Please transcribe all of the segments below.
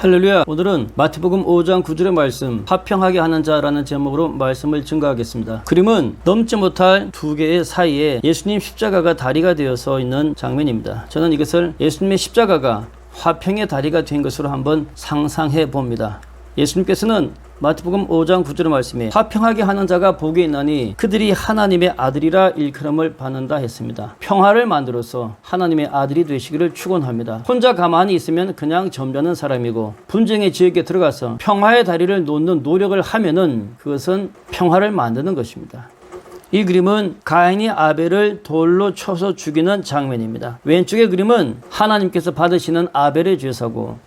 할렐루야. 오늘은 마태복음 5장 9절의 말씀, 화평하게 하는 자라는 제목으로 말씀을 증거하겠습니다. 그림은 넘지 못할 두 개의 사이에 예수님 십자가가 다리가 되어서 있는 장면입니다. 저는 이것을 예수님의 십자가가 화평의 다리가 된 것으로 한번 상상해 봅니다. 예수님께서는 마태복음 5장 9절의 말씀에 화평하게 하는 자가 복이 있나니 그들이 하나님의 아들이라 일컬음을 받는다 했습니다. 평화를 만들어서 하나님의 아들이 되시기를 축원합니다. 혼자 가만히 있으면 그냥 점잖은 사람이고 분쟁의 지역에 들어가서 평화의 다리를 놓는 노력을 하면은 그것은 평화를 만드는 것입니다. 이 그림은 가인이 아벨을 돌로 쳐서 죽이는 장면입니다. 왼쪽의 그림은 하나님께서 받으시는 아벨의 제사고,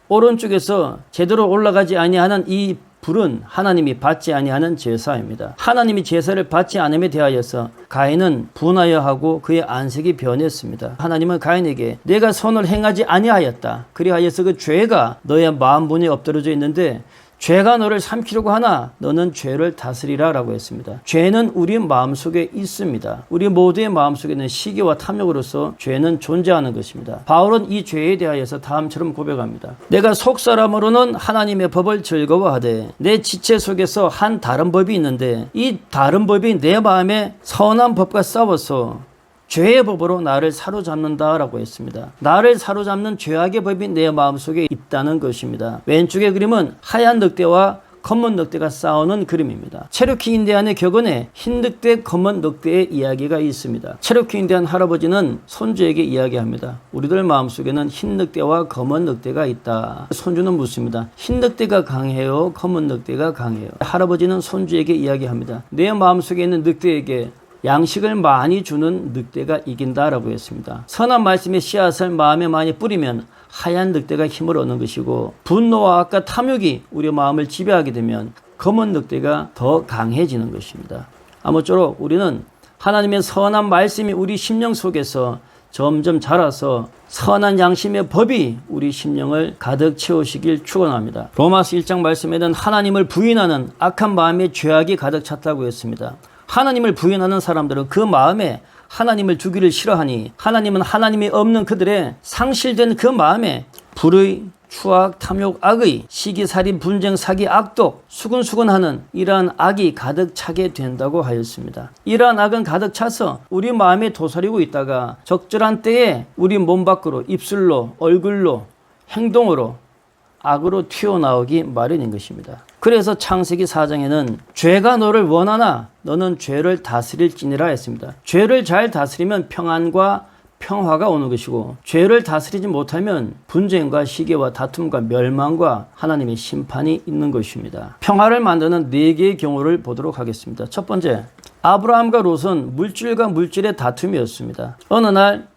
오른쪽에서 제대로 올라가지 아니하는 이 불은 하나님이 받지 아니하는 제사입니다. 하나님이 제사를 받지 않음에 대하여서 가인은 분하여 하고 그의 안색이 변했습니다. 하나님은 가인에게 내가 선을 행하지 아니하였다, 그리하여서 그 죄가 너의 마음문에 엎드러져 있는데 죄가 너를 삼키려고 하나 너는 죄를 다스리라 라고 했습니다. 죄는 우리 마음속에 있습니다. 우리 모두의 마음속에는 시기와 탐욕으로서 죄는 존재하는 것입니다. 바울은 이 죄에 대하여서 다음처럼 고백합니다. 내가 속사람으로는 하나님의 법을 즐거워하되 내 지체 속에서 한 다른 법이 있는데 이 다른 법이 내 마음에 선한 법과 싸워서 죄의 법으로 나를 사로잡는다 라고 했습니다. 나를 사로잡는 죄악의 법이 내 마음속에 있다는 것입니다. 왼쪽의 그림은 하얀 늑대와 검은 늑대가 싸우는 그림입니다. 체르키 인디안의 격언에 흰 늑대, 검은 늑대의 이야기가 있습니다. 체르키 인디안 할아버지는 손주에게 이야기합니다. 우리들 마음속에는 흰 늑대와 검은 늑대가 있다. 손주는 묻습니다. 흰 늑대가 강해요? 검은 늑대가 강해요? 할아버지는 손주에게 이야기합니다. 내 마음속에 있는 늑대에게 양식을 많이 주는 늑대가 이긴다라고 했습니다. 선한 말씀의 씨앗을 마음에 많이 뿌리면 하얀 늑대가 힘을 얻는 것이고, 분노와 악과 탐욕이 우리 마음을 지배하게 되면 검은 늑대가 더 강해지는 것입니다. 아무쪼록 우리는 하나님의 선한 말씀이 우리 심령 속에서 점점 자라서 선한 양심의 법이 우리 심령을 가득 채우시길 축원합니다. 로마서 1장 말씀에는 하나님을 부인하는 악한 마음에 죄악이 가득 찼다고 했습니다. 하나님을 부인하는 사람들은 그 마음에 하나님을 두기를 싫어하니 하나님은 하나님이 없는 그들의 상실된 그 마음에 불의, 추악, 탐욕, 악의, 시기, 살인, 분쟁, 사기, 악독, 수근수근하는 이러한 악이 가득 차게 된다고 하였습니다. 이러한 악은 가득 차서 우리 마음에 도사리고 있다가 적절한 때에 우리 몸 밖으로 입술로, 얼굴로, 행동으로 악으로 튀어나오기 마련인 것입니다. 그래서 창세기 4장에는 죄가 너를 원하나 너는 죄를 다스릴지니라 했습니다. 죄를 잘 다스리면 평안과 평화가 오는 것이고, 죄를 다스리지 못하면 분쟁과 시기와 다툼과 멸망과 하나님의 심판이 있는 것입니다. 평화를 만드는 4개의 경우를 보도록 하겠습니다. 첫 번째, 아브라함과 롯은 물질과 물질의 다툼이었습니다. 어느 날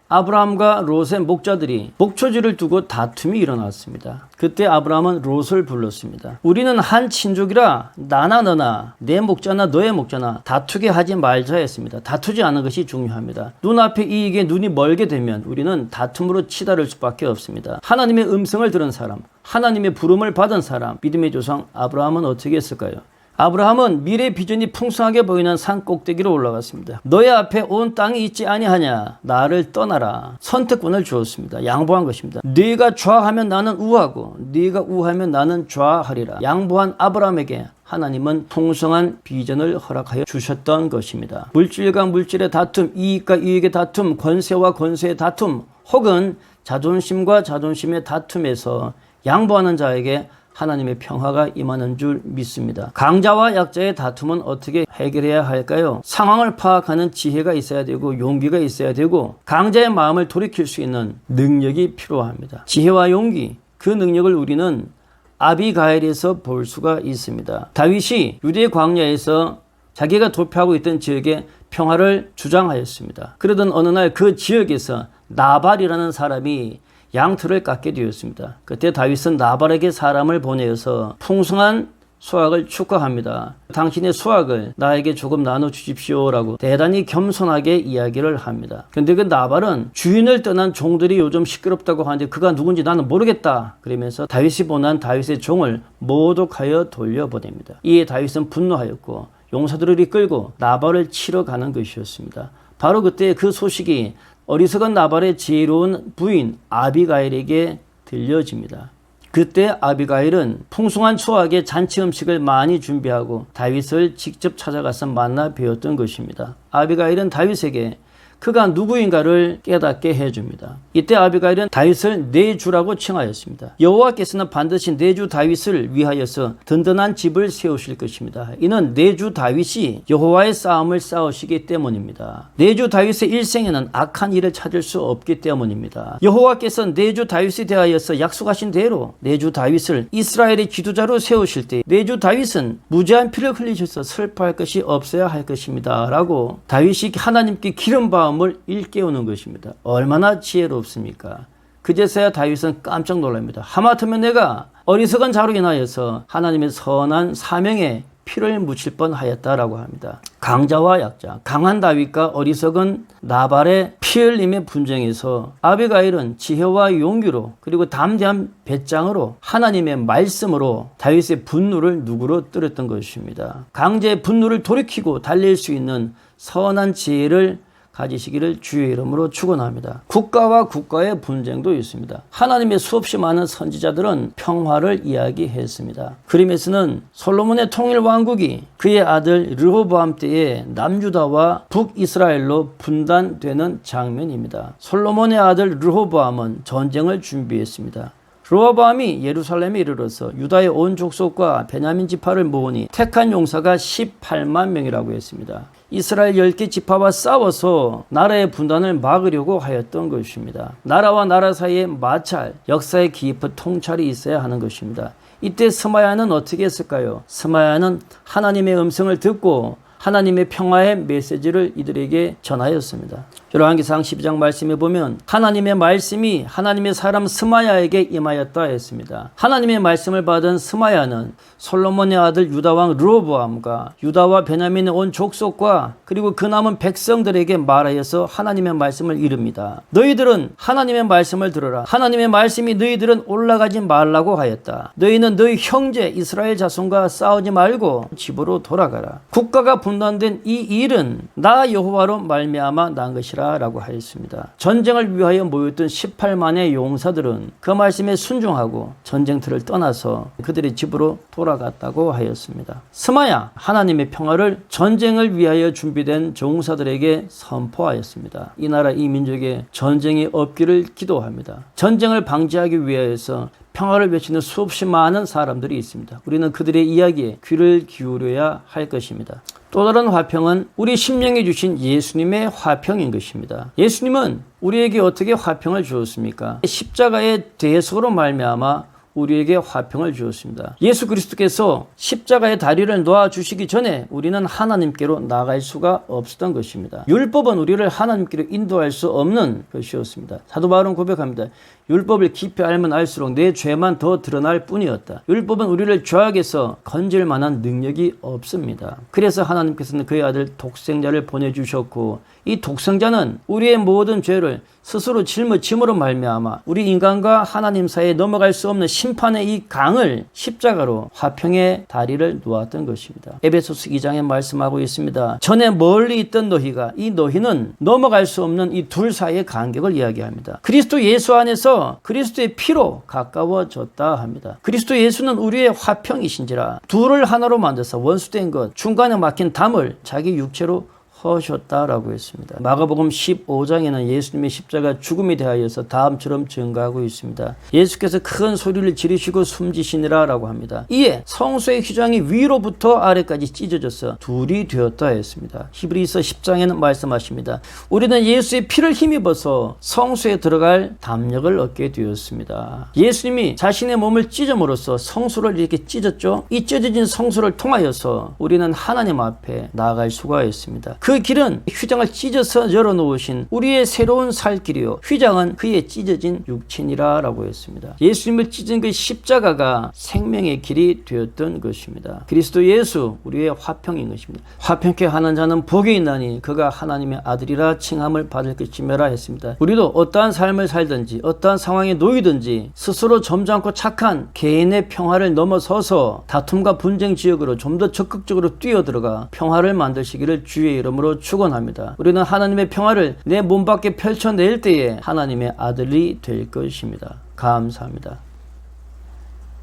아브라함과 롯의 목자들이 목초지를 두고 다툼이 일어났습니다. 그때 아브라함은 롯을 불렀습니다. 우리는 한 친족이라 나나 너나 내 목자나 너의 목자나 다투게 하지 말자 했습니다. 다투지 않는 것이 중요합니다. 눈앞의 이익에 눈이 멀게 되면 우리는 다툼으로 치달을 수밖에 없습니다. 하나님의 음성을 들은 사람, 하나님의 부름을 받은 사람, 믿음의 조상 아브라함은 어떻게 했을까요? 아브라함은 미래 비전이 풍성하게 보이는 산 꼭대기로 올라갔습니다. 너의 앞에 온 땅이 있지 아니하냐, 나를 떠나라. 선택권을 주었습니다. 양보한 것입니다. 네가 좌하면 나는 우하고 네가 우하면 나는 좌하리라. 양보한 아브라함에게 하나님은 풍성한 비전을 허락하여 주셨던 것입니다. 물질과 물질의 다툼, 이익과 이익의 다툼, 권세와 권세의 다툼, 혹은 자존심과 자존심의 다툼에서 양보하는 자에게 하나님의 평화가 임하는 줄 믿습니다. 강자와 약자의 다툼은 어떻게 해결해야 할까요? 상황을 파악하는 지혜가 있어야 되고 용기가 있어야 되고 강자의 마음을 돌이킬 수 있는 능력이 필요합니다. 지혜와 용기, 그 능력을 우리는 아비가일에서 볼 수가 있습니다. 다윗이 유대 광야에서 자기가 도피하고 있던 지역에 평화를 주장하였습니다. 그러던 어느 날 그 지역에서 나발이라는 사람이 양털을 깎게 되었습니다. 그때 다윗은 나발에게 사람을 보내어서 풍성한 수확을 축하합니다. 당신의 수확을 나에게 조금 나눠주십시오라고 대단히 겸손하게 이야기를 합니다. 그런데 그 나발은 주인을 떠난 종들이 요즘 시끄럽다고 하는데 그가 누군지 나는 모르겠다 그러면서 다윗이 보낸 다윗의 종을 모독하여 돌려보냅니다. 이에 다윗은 분노하였고 용사들을 이끌고 나발을 치러 가는 것이었습니다. 바로 그때 그 소식이 어리석은 나발의 지혜로운 부인 아비가일에게 들려집니다. 그때 아비가일은 풍성한 초하게 잔치 음식을 많이 준비하고 다윗을 직접 찾아가서 만나 뵈었던 것입니다. 아비가일은 다윗에게 그가 누구인가를 깨닫게 해줍니다. 이때 아비가일은 다윗을 내 주라고 칭하였습니다. 여호와께서는 반드시 내 주 다윗을 위하여서 든든한 집을 세우실 것입니다. 이는 내 주 다윗이 여호와의 싸움을 싸우시기 때문입니다. 내 주 다윗의 일생에는 악한 일을 찾을 수 없기 때문입니다. 여호와께서 내 주 다윗에 대하여서 약속하신 대로 내 주 다윗을 이스라엘의 지도자로 세우실 때 내 주 다윗은 무죄한 피를 흘리셔서 슬퍼할 것이 없어야 할 것입니다. 라고 다윗이 하나님께 기름 부음을 일깨우는 것입니다. 얼마나 지혜롭습니까? 그제서야 다윗은 깜짝 놀랍니다. 하마터면 내가 어리석은 자로 인하여서 하나님의 선한 사명에 피를 묻힐 뻔하였다라고 합니다. 강자와 약자, 강한 다윗과 어리석은 나발의 피 흘림의 분쟁에서 아비가일은 지혜와 용기로 그리고 담대한 배짱으로 하나님의 말씀으로 다윗의 분노를 누그러뜨렸던 것입니다. 강제의 분노를 돌이키고 달랠 수 있는 선한 지혜를 가지시기를 주의 이름으로 축원합니다. 국가와 국가의 분쟁도 있습니다. 하나님의 수없이 많은 선지자들은 평화를 이야기했습니다. 그림에서는 솔로몬의 통일 왕국이 그의 아들 르호보암 때에 남유다와 북이스라엘로 분단되는 장면입니다. 솔로몬의 아들 르호보암은 전쟁을 준비했습니다. 르호보암이 예루살렘에 이르러서 유다의 온 족속과 베냐민 지파를 모으니 택한 용사가 18만 명이라고 했습니다. 이스라엘 10개 지파와 싸워서 나라의 분단을 막으려고 하였던 것입니다. 나라와 나라 사이에 마찰, 역사의 깊은 통찰이 있어야 하는 것입니다. 이때 스마야는 어떻게 했을까요? 스마야는 하나님의 음성을 듣고 하나님의 평화의 메시지를 이들에게 전하였습니다. 열왕기상 12장 말씀에 보면 하나님의 말씀이 하나님의 사람 스마야에게 임하였다 했습니다. 하나님의 말씀을 받은 스마야는 솔로몬의 아들 유다왕 르호보암과 유다와 베냐민의 온 족속과 그리고 그 남은 백성들에게 말하여서 하나님의 말씀을 이릅니다. 너희들은 하나님의 말씀을 들어라. 하나님의 말씀이 너희들은 올라가지 말라고 하였다. 너희는 너희 형제 이스라엘 자손과 싸우지 말고 집으로 돌아가라. 국가가 분단된 이 일은 나 여호와로 말미암아 난 것이라 라고 하였습니다. 전쟁을 위하여 모였던 18만의 용사들은 그 말씀에 순종하고 전쟁터를 떠나서 그들의 집으로 돌아갔다고 하였습니다. 스마야, 하나님의 평화를 전쟁을 위하여 준비된 종사들에게 선포하였습니다. 이 나라 이 민족에 전쟁이 없기를 기도합니다. 전쟁을 방지하기 위하여서 평화를 외치는 수없이 많은 사람들이 있습니다. 우리는 그들의 이야기에 귀를 기울여야 할 것입니다. 또 다른 화평은 우리 심령에 주신 예수님의 화평인 것입니다. 예수님은 우리에게 어떻게 화평을 주었습니까? 십자가의 대속으로 말미암아 우리에게 화평을 주었습니다. 예수 그리스도께서 십자가의 다리를 놓아주시기 전에 우리는 하나님께로 나갈 수가 없었던 것입니다. 율법은 우리를 하나님께로 인도할 수 없는 것이었습니다. 사도 바울은 고백합니다. 율법을 깊이 알면 알수록 내 죄만 더 드러날 뿐이었다. 율법은 우리를 죄악에서 건질 만한 능력이 없습니다. 그래서 하나님께서는 그의 아들 독생자를 보내주셨고 이 독생자는 우리의 모든 죄를 스스로 짊어짐으로 말미암아 우리 인간과 하나님 사이에 넘어갈 수 없는 심판의 이 강을 십자가로 화평의 다리를 놓았던 것입니다. 에베소서 2장에 말씀하고 있습니다. 전에 멀리 있던 너희가 이 너희는 넘어갈 수 없는 이 둘 사이의 간격을 이야기합니다. 그리스도 예수 안에서 그리스도의 피로 가까워졌다 합니다. 그리스도 예수는 우리의 화평이신지라 둘을 하나로 만들어서 원수된 것 중간에 막힌 담을 자기 육체로 허셨다라고 했습니다. 마가복음 15장에는 예수님의 십자가 죽음에 대하여서 다음처럼 증가하고 있습니다. 예수께서 큰 소리를 지르시고 숨지시니라 라고 합니다. 이에 성소의 휘장이 위로부터 아래까지 찢어져서 둘이 되었다 했습니다. 히브리서 10장에는 말씀하십니다. 우리는 예수의 피를 힘입어서 성소에 들어갈 담력을 얻게 되었습니다. 예수님이 자신의 몸을 찢음으로써 성소를 이렇게 찢었죠. 이 찢어진 성소를 통하여서 우리는 하나님 앞에 나아갈 수가 있습니다. 그 길은 휘장을 찢어서 열어놓으신 우리의 새로운 살 길이요 휘장은 그의 찢어진 육체니라 라고 했습니다. 예수님을 찢은 그 십자가가 생명의 길이 되었던 것입니다. 그리스도 예수 우리의 화평인 것입니다. 화평케 하는 자는 복이 있나니 그가 하나님의 아들이라 칭함을 받을 것이며라 했습니다. 우리도 어떠한 삶을 살든지 어떠한 상황에 놓이든지 스스로 점잖고 착한 개인의 평화를 넘어서서 다툼과 분쟁 지역으로 좀 더 적극적으로 뛰어들어가 평화를 만드시기를 주의 이름으로 축원합니다. 우리는 하나님의 평화를 내 몸 밖에 펼쳐낼 때에 하나님의 아들이 될 것입니다. 감사합니다.